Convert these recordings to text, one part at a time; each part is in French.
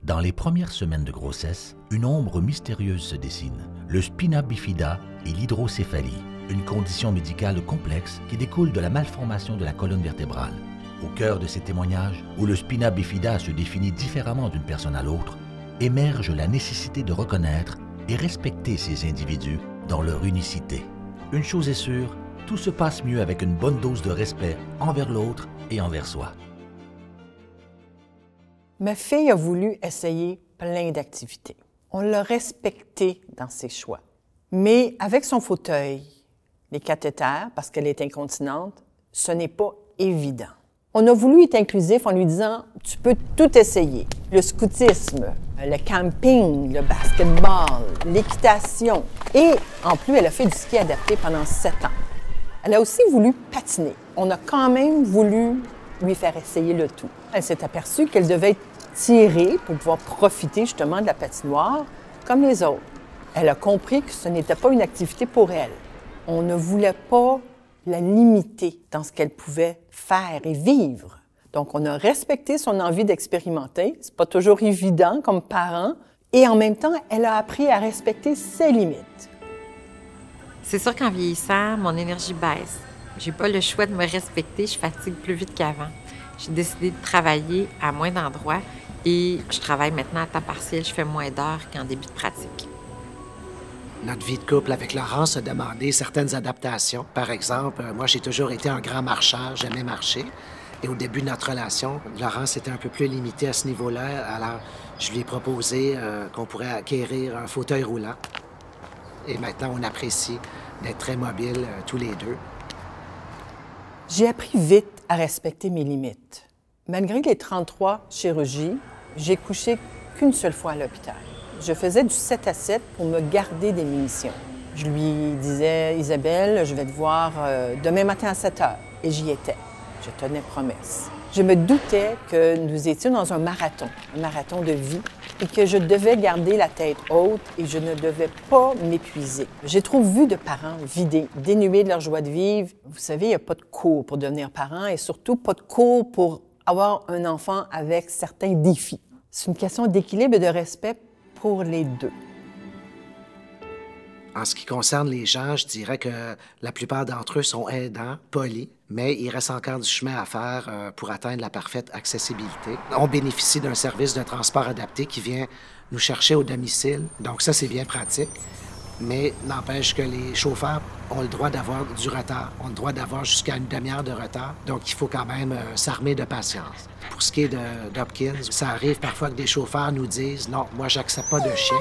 Dans les premières semaines de grossesse, une ombre mystérieuse se dessine, le spina bifida et l'hydrocéphalie, une condition médicale complexe qui découle de la malformation de la colonne vertébrale. Au cœur de ces témoignages, où le spina bifida se définit différemment d'une personne à l'autre, émerge la nécessité de reconnaître et respecter ces individus dans leur unicité. Une chose est sûre, tout se passe mieux avec une bonne dose de respect envers l'autre et envers soi. Ma fille a voulu essayer plein d'activités. On l'a respectée dans ses choix. Mais avec son fauteuil, les cathéters, parce qu'elle est incontinente, ce n'est pas évident. On a voulu être inclusif en lui disant « tu peux tout essayer ». Le scoutisme, le camping, le basketball, l'équitation. Et en plus, elle a fait du ski adapté pendant 7 ans. Elle a aussi voulu patiner. On a quand même voulu lui faire essayer le tout. Elle s'est aperçue qu'elle devait être tirée pour pouvoir profiter justement de la patinoire comme les autres. Elle a compris que ce n'était pas une activité pour elle. On ne voulait pas la limiter dans ce qu'elle pouvait faire et vivre. Donc, on a respecté son envie d'expérimenter. C'est pas toujours évident comme parent. Et en même temps, elle a appris à respecter ses limites. C'est sûr qu'en vieillissant, mon énergie baisse. J'ai pas le choix de me respecter, je fatigue plus vite qu'avant. J'ai décidé de travailler à moins d'endroits et je travaille maintenant à temps partiel. Je fais moins d'heures qu'en début de pratique. Notre vie de couple avec Laurence a demandé certaines adaptations. Par exemple, moi, j'ai toujours été un grand marcheur, j'aimais marcher. Et au début de notre relation, Laurence était un peu plus limitée à ce niveau-là. Alors, je lui ai proposé qu'on pourrait acquérir un fauteuil roulant. Et maintenant, on apprécie d'être très mobiles tous les deux. J'ai appris vite à respecter mes limites. Malgré les 33 chirurgies, j'ai couché qu'une seule fois à l'hôpital. Je faisais du 7 à 7 pour me garder des munitions. Je lui disais, Isabelle, je vais te voir demain matin à 7 heures. Et j'y étais. Je tenais promesse. Je me doutais que nous étions dans un marathon de vie, et que je devais garder la tête haute et je ne devais pas m'épuiser. J'ai trop vu de parents vidés, dénués de leur joie de vivre. Vous savez, il n'y a pas de cours pour devenir parent et surtout pas de cours pour avoir un enfant avec certains défis. C'est une question d'équilibre et de respect pour les deux. En ce qui concerne les gens, je dirais que la plupart d'entre eux sont aidants, polis, mais il reste encore du chemin à faire pour atteindre la parfaite accessibilité. On bénéficie d'un service de transport adapté qui vient nous chercher au domicile, donc ça, c'est bien pratique. Mais n'empêche que les chauffeurs ont le droit d'avoir du retard, ont le droit d'avoir jusqu'à une demi-heure de retard, donc il faut quand même s'armer de patience. Pour ce qui est d'Hopkins, ça arrive parfois que des chauffeurs nous disent « Non, moi, j'accepte pas de chien »,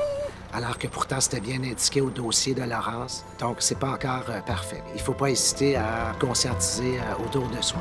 alors que pourtant, c'était bien indiqué au dossier de Laurence. Donc, c'est pas encore parfait. Il faut pas hésiter à conscientiser autour de soi.